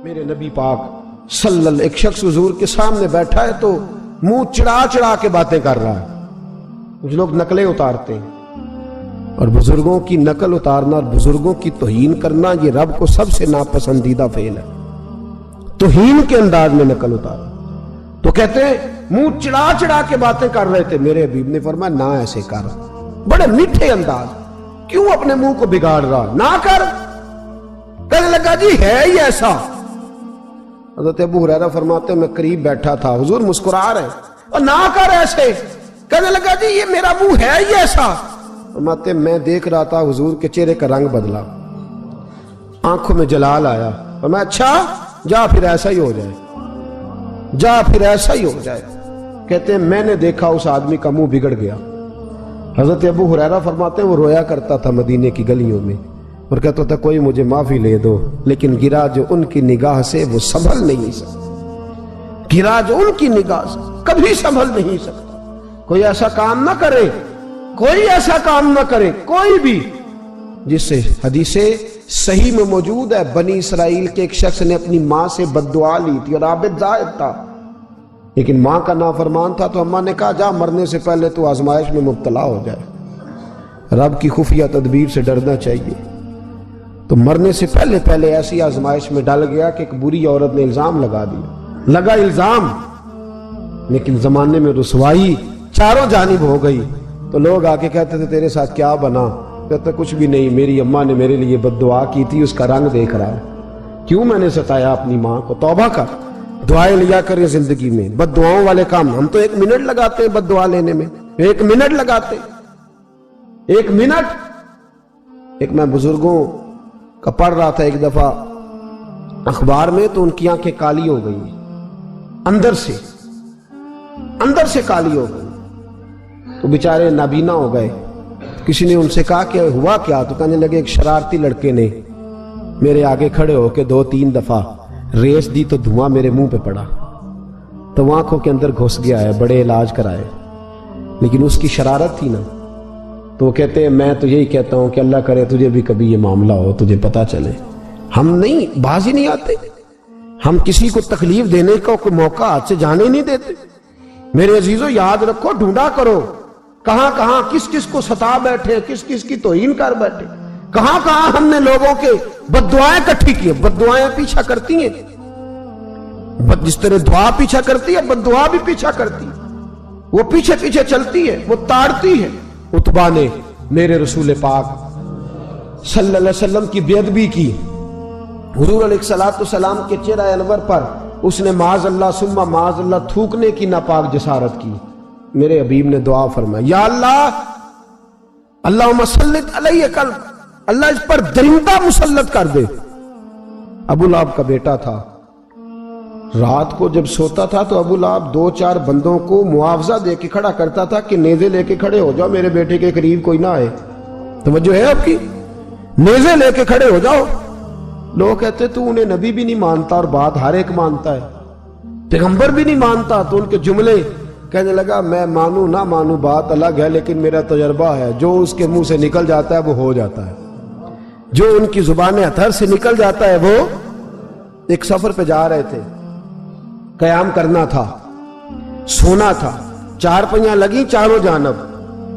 میرے نبی پاک صلی اللہ، ایک شخص حضور کے سامنے بیٹھا ہے تو منہ چڑھا چڑھا کے باتیں کر رہا ہے. کچھ لوگ نقلیں اتارتے ہیں، اور بزرگوں کی نقل اتارنا اور بزرگوں کی توہین کرنا یہ رب کو سب سے ناپسندیدہ فعل ہے. توہین کے انداز میں نقل اتارنا. تو کہتے ہیں منہ چڑھا چڑھا کے باتیں کر رہے تھے. میرے حبیب نے فرمایا نہ ایسے کر، بڑے میٹھے انداز، کیوں اپنے منہ کو بگاڑ رہا، نہ کر. کہنے لگا جی ہے ہی ایسا. حضرت ابو ہریرہ فرماتے میں قریب بیٹھا تھا، حضور مسکرا رہے اور نہ کر ایسے. کہنے لگا جی یہ میرا منہ ہے ہی ایسا. فرماتے میں دیکھ رہا تھا حضور کے چہرے کا رنگ بدلا، آنکھوں میں جلال آیا. فرمایا اچھا جا پھر ایسا ہی ہو جائے، جا پھر ایسا ہی ہو جائے. کہتے ہیں میں نے دیکھا اس آدمی کا منہ بگڑ گیا. حضرت ابو ہریرہ فرماتے ہیں وہ رویا کرتا تھا مدینے کی گلیوں میں اور کہتا تھا کوئی مجھے معافی لے دو، لیکن گرا جو ان کی نگاہ سے وہ سنبھل نہیں سکتا. گرا جو ان کی نگاہ سے کبھی سنبھل نہیں سکتا. کوئی ایسا کام نہ کرے، کوئی ایسا کام نہ کرے کوئی بھی جس سے حدیث صحیح میں موجود ہے بنی اسرائیل کے ایک شخص نے اپنی ماں سے بد دعا لی تھی اور عابد زاہد تھا، لیکن ماں کا نافرمان تھا. تو اماں نے کہا جا مرنے سے پہلے تو آزمائش میں مبتلا ہو جائے. رب کی خفیہ تدبیر سے ڈرنا چاہیے. تو مرنے سے پہلے پہلے ایسی آزمائش میں ڈال گیا کہ ایک بری عورت نے الزام لگا دیا. لگا الزام، لیکن زمانے میں رسوائی چاروں جانب ہو گئی. تو لوگ آ کے کہتے تھے تیرے ساتھ کیا بنا؟ کہتا کچھ بھی نہیں، میری اماں نے میرے لیے بد دعا کی تھی، اس کا رنگ دیکھ رہا ہے. کیوں میں نے ستایا اپنی ماں کو؟ توبہ کر، دعائیں لیا کریں زندگی میں. بد دعاؤں والے کام ہم تو 1 منٹ لگاتے ہیں بد دعا لینے میں، 1 منٹ لگاتے، 1 منٹ. ایک میں بزرگوں کا پڑھ رہا تھا ایک دفعہ اخبار میں، تو ان کی آنکھیں کالی ہو گئی، اندر سے کالی ہو گئی. تو بیچارے نابینا ہو گئے. کسی نے ان سے کہا کہ ہوا کیا؟ تو کہنے لگے ایک شرارتی لڑکے نے میرے آگے کھڑے ہو کے 2-3 دفعہ ریس دی تو دھواں میرے منہ پہ پڑا، تو وہ آنکھوں کے اندر گھس گیا ہے. بڑے علاج کرائے، لیکن اس کی شرارت تھی نا. تو وہ کہتے ہیں میں تو یہی کہتا ہوں کہ اللہ کرے تجھے بھی کبھی یہ معاملہ ہو، تجھے پتا چلے. ہم نہیں، باز ہی نہیں آتے. ہم کسی کو تکلیف دینے کا کوئی موقع ہاتھ سے جانے نہیں دیتے. میرے عزیزو یاد رکھو، ڈھونڈا کرو کہاں کہاں کس کس کو ستا بیٹھے، کس کس کی توہین کر بیٹھے، کہاں کہاں ہم نے لوگوں کے بد دعائیں اکٹھی کی. بد دعائیں پیچھا کرتی ہیں، جس طرح دعا پیچھا کرتی ہے بد دعا بھی پیچھا کرتی ہے. وہ پیچھے پیچھے چلتی ہے، وہ تاڑتی ہے. عتبہ نے میرے رسول پاک صلی اللہ علیہ وسلم کی بے ادبی کی. حضور علیہ السلام کے چہرہ انور پر اس نے معاذ اللہ ثم معاذ اللہ تھوکنے کی ناپاک جسارت کی. میرے حبیب نے دعا فرمایا یا اللہ اللہم سلط علیہ کلب، اللہ اس پر درندہ مسلط کر دے. ابو لہب کا بیٹا تھا، رات کو جب سوتا تھا تو ابو لہب 2-4 بندوں کو معاوضہ دے کے کھڑا کرتا تھا کہ نیزے لے کے کھڑے ہو جاؤ، میرے بیٹے کے قریب کوئی نہ آئے. توجہ ہے آپ کی؟ نیزے لے کے کھڑے ہو جاؤ. لوگ کہتے تو انہیں نبی بھی نہیں مانتا اور بات ہر ایک مانتا ہے، پیغمبر بھی نہیں مانتا. تو ان کے جملے کہنے لگا میں مانوں نہ مانوں بات الگ ہے، لیکن میرا تجربہ ہے جو اس کے منہ سے نکل جاتا ہے وہ ہو جاتا ہے، جو ان کی زبان اطہر سے نکل جاتا ہے وہ. ایک سفر پہ جا رہے تھے، قیام کرنا تھا، سونا تھا، 4 پائیاں لگی چاروں جانب.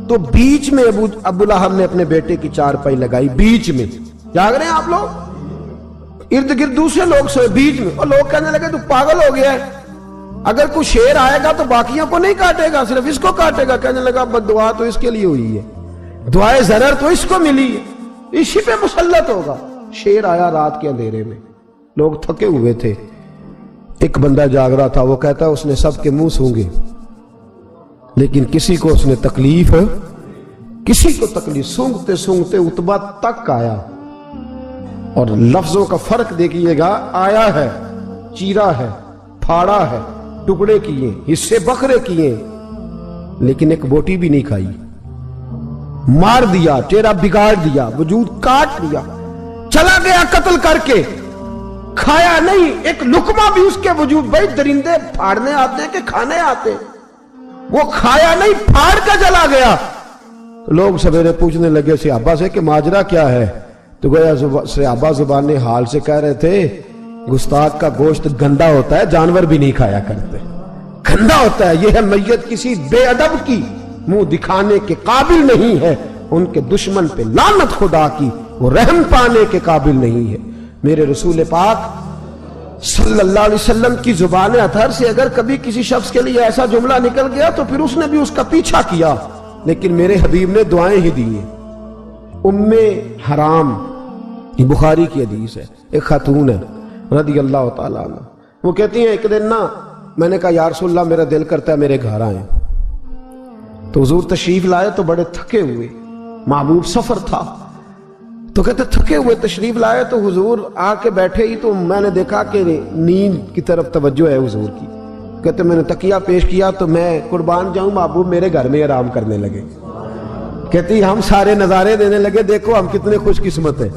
تو بیچ میں ابو لہب نے اپنے بیٹے کی 4 پائی لگائی، بیچ میں. جاگ رہے ہیں آپ لوگ؟ ارد گرد دوسرے لوگ سوئے، بیچ میں. اور لوگ کہنے لگے تو پاگل ہو گیا ہے، اگر کوئی شیر آئے گا تو باقیوں کو نہیں کاٹے گا، صرف اس کو کاٹے گا. کہنے لگا بد دعا تو اس کے لیے ہوئی ہے، دعائے ضرر تو اس کو ملی ہے، اسی پہ مسلط ہوگا. شیر آیا رات کے اندھیرے میں، لوگ تھکے ہوئے تھے. ایک بندہ جاگ رہا تھا، وہ کہتا اس نے سب کے منہ سونگے، لیکن کسی کو اس نے تکلیف، کسی کو تکلیف. سونگتے سونگتے عتبہ تک آیا. اور لفظوں کا فرق دیکھیے گا، آیا ہے، چیرا ہے، پھاڑا ہے، ٹکڑے کیے، حصے بکھرے کیے، لیکن ایک بوٹی بھی نہیں کھائی. مار دیا، چہرہ بگاڑ دیا، وجود کاٹ دیا، چلا گیا قتل کر کے. کھایا نہیں، ایک لقمہ بھی اس کے وجود. بھائی درندے پھاڑنے آتے ہیں کہ کھانے آتے ہیں؟ وہ کھایا نہیں، پھاڑ کے چلا گیا. لوگ سویرے پوچھنے لگے صحابہ سے کہ ماجرا کیا ہے؟ تو گویا صحابہ زبان حال سے کہہ رہے تھے گستاخ کا گوشت گندا ہوتا ہے، جانور بھی نہیں کھایا کرتے، گندا ہوتا ہے۔ یہ ہے میت کسی بے ادب کی، منہ دکھانے کے قابل نہیں ہے، ان کے دشمن پہ لعنت خدا کی، وہ رحم پانے کے قابل نہیں ہے۔ میرے رسول پاک صلی اللہ علیہ وسلم کی زبان اطہر سے اگر کبھی کسی شخص کے لیے ایسا جملہ نکل گیا تو پھر اس نے بھی اس کا پیچھا کیا، لیکن میرے حبیب نے دعائیں ہی دی ہیں۔ ام حرام، یہ بخاری کی حدیث ہے، ایک خاتون ہے رضی اللہ تعالیٰ عنہ، وہ کہتی ہیں ایک دن نا میں نے کہا یا رسول اللہ میرا دل کرتا ہے میرے گھر آئیں، تو حضور تشریف لائے تو بڑے تھکے ہوئے، محبوب سفر تھا، تو کہتے تھکے ہوئے تشریف لائے تو حضور آ کے بیٹھے ہی تو میں نے دیکھا کہ نیند کی طرف توجہ ہے حضور کی، کہتے میں نے تکیہ پیش کیا تو میں قربان جاؤں محبوب میرے گھر میں آرام کرنے لگے، کہتی ہم سارے نظارے دینے لگے، دیکھو ہم کتنے خوش قسمت ہیں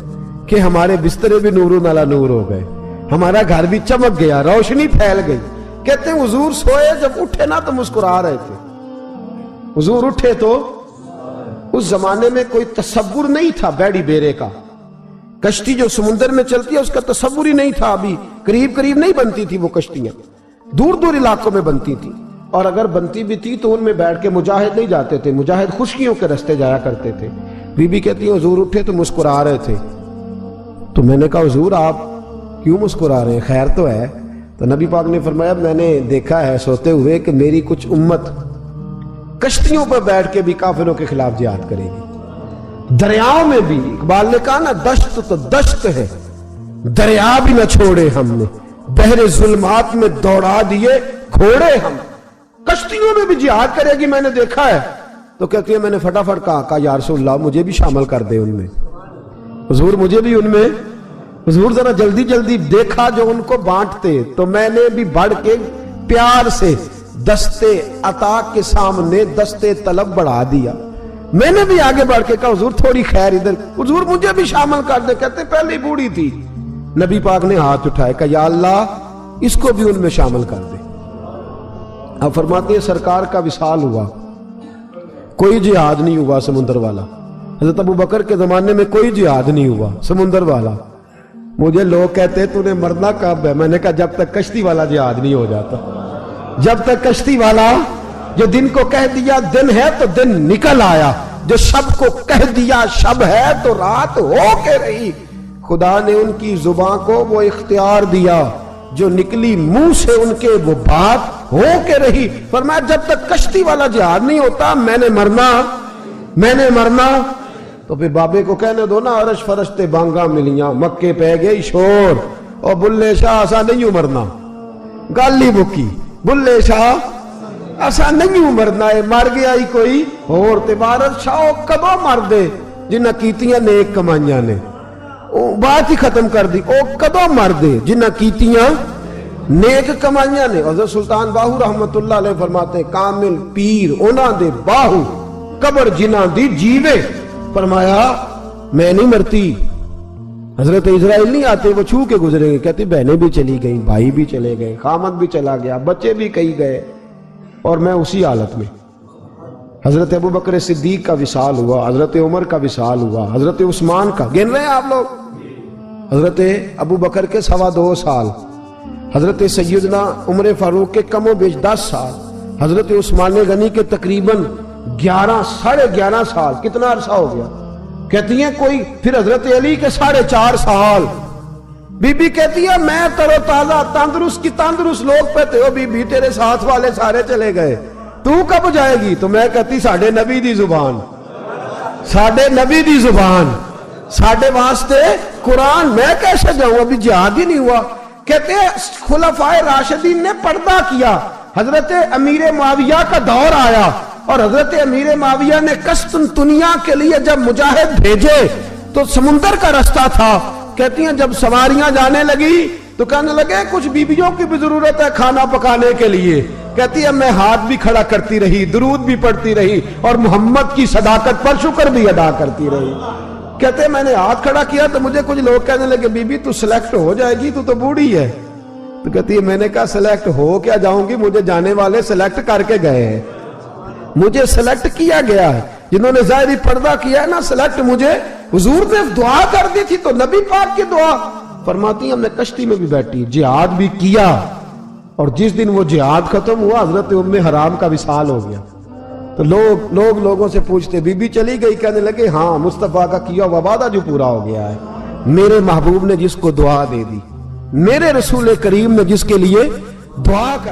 کہ ہمارے بسترے بھی نور نالا نور ہو گئے، ہمارا گھر بھی چمک گیا، روشنی پھیل گئی۔ کہتے ہیں حضور سوئے جب اٹھے نا تو مسکرا رہے تھے، حضور اٹھے تو اس زمانے میں کوئی تصور نہیں تھا بیڑی بیرے کا، کشتی جو سمندر میں چلتی ہے اس کا تصور ہی نہیں تھا، ابھی قریب قریب نہیں بنتی تھی وہ کشتیاں، دور دور علاقوں میں بنتی تھی، اور اگر بنتی بھی تھی تو ان میں بیٹھ کے مجاہد نہیں جاتے تھے، مجاہد خشکیوں کے رستے جایا کرتے تھے۔ بی بی کہتی ہے حضور اٹھے تو مسکرا رہے تھے، تو میں نے کہا حضور آپ کیوں مسکرا رہے ہیں، خیر تو ہے؟ تو نبی پاک نے فرمایا میں نے دیکھا ہے سوتے ہوئے کہ میری کچھ امت کشتیوں پر بیٹھ کے بھی کافروں کے خلاف جہاد کرے گی، دریاؤں میں بھی، اقبال نے کہا نا دشت تو دشت ہے، دریا بھی نہ چھوڑے ہم نے، بحر ظلمات میں دوڑا دیے گھوڑے ہم، کشتیوں میں بھی جہاد کرے گی میں نے دیکھا ہے۔ تو کہتی ہے میں نے فٹافٹ کہا یا رسول اللہ مجھے بھی شامل کر دے ان میں، حضور مجھے بھی ان میں، حضور ذرا جلدی جلدی، دیکھا جو ان کو بانٹتے تو میں نے بھی بڑھ کے پیار سے دستے عطا کے سامنے دستے طلب بڑھا دیا، میں نے بھی آگے بڑھ کے کہا حضور تھوڑی خیر ادھر، حضور مجھے بھی شامل کر دے، کہتے پہلے بوڑھی تھی، نبی پاک نے ہاتھ اٹھائے کہا یا اللہ اس کو بھی ان میں شامل کر دے۔ اب فرماتے ہیں سرکار کا وصال ہوا، کوئی جہاد نہیں ہوا سمندر والا، حضرت ابو بکر کے زمانے میں کوئی جہاد نہیں ہوا سمندر والا۔ مجھے لوگ کہتے تو نے مرنا کب ہے، میں نے کہا جب تک کشتی والا جہاد نہیں ہو جاتا، جب تک کشتی والا، جو دن کو کہہ دیا دن ہے تو دن نکل آیا، جو شب کو کہہ دیا شب ہے تو رات ہو کے رہی، خدا نے ان کی زبان کو وہ اختیار دیا، جو نکلی منہ سے ان کے وہ بات ہو کے رہی۔ فرمایا جب تک کشتی والا جہاد نہیں ہوتا میں نے مرنا، تو پھر بابے کو کہنے دو نا عرش فرشتے بانگا ملیاں، مکے پہ گئی شور، اور بلے شاہ ایسا نہیں مرنا، گالی بکی بلے شاہ ایسا نہیں مرنا ہے، مر گیا ہی کوئی اور تبارت شاہ کدو مر دے جنہ کیتیاں نیک کمائیاں نے، بات ہی ختم کر دی، او کدو مر دے جنہ کیتیاں نیک کمائیاں نے۔ حضرت سلطان باہو رحمت اللہ علیہ فرماتے ہیں کامل پیر اونا دے باہو قبر جنہ دی جیوے، فرمایا میں نہیں مرتی، حضرت اسرائیل نہیں آتے وہ چھو کے گزرے گے، کہتے بہنیں بھی چلی گئیں، بھائی بھی چلے گئے، خامد بھی چلا گیا، بچے بھی کئی گئے، اور میں اسی حالت میں۔ حضرت ابو بکر صدیق کا وصال ہوا، حضرت عمر کا وصال ہوا، حضرت عثمان کا، گن رہے ہیں آپ لوگ، حضرت ابو بکر کے 2.25 سال، حضرت سیدنا عمر فاروق کے کم و بیش 10 سال، حضرت عثمان غنی کے تقریباً 11.5 سال، کتنا عرصہ ہو گیا؟ کہتی ہیں کوئی، پھر حضرت علی کے 4.5 سال، بی بی کہتی ہے میں تر و تازہ تندرست کی تندرست لوگ پہتے ہو، بی بی تیرے ساتھ والے سارے چلے گئے، تو کب جائے گی؟ تو میں کہتی ساڑھے نبی دی زبان، ساڑھے نبی دی زبان، ساڑھے واسطے قرآن، میں کیسے جاؤں، ابھی جہاد ہی نہیں ہوا۔ کہتے ہیں خلفائے راشدین نے پردہ کیا، حضرت امیر معاویہ کا دور آیا، اور حضرت امیر معاویہ نے قسطنطنیہ کے لیے جب مجاہد بھیجے تو سمندر کا رستہ تھا، کہتی ہیں جب سواریاں جانے لگی تو کہنے لگے کچھ بیویوں کی بھی ضرورت ہے کھانا پکانے کے لیے، کہتی ہے میں ہاتھ بھی کھڑا کرتی رہی، درود بھی پڑھتی رہی، اور محمد کی صداقت پر شکر بھی ادا کرتی رہی۔ کہتے ہیں میں نے ہاتھ کھڑا کیا تو مجھے کچھ لوگ کہنے لگے بی بی تو سلیکٹ ہو جائے گی، تو بوڑھی ہے۔ تو کہتی ہے میں نے کہا سلیکٹ ہو کیا جاؤں گی، مجھے جانے والے سلیکٹ کر کے گئے ہیں، مجھے سلیکٹ کیا گیا ہے، جنہوں نے ظاہری پردہ کیا ہے نا، سلیکٹ مجھے، حضور نے دعا کر دی تھی تو نبی پاک کی دعا، فرماتی ہیں ہم نے کشتی میں بھی بیٹھی، جہاد بھی کیا، اور جس دن وہ جہاد ختم ہوا حضرت ام حرام کا وصال ہو گیا۔ تو لوگوں سے پوچھتے بی بی چلی گئی؟ کہنے لگے ہاں، مصطفیٰ کا کیا ہوا وعدہ جو پورا ہو گیا ہے، میرے محبوب نے جس کو دعا دے دی، میرے رسول کریم نے جس کے لیے دعا کر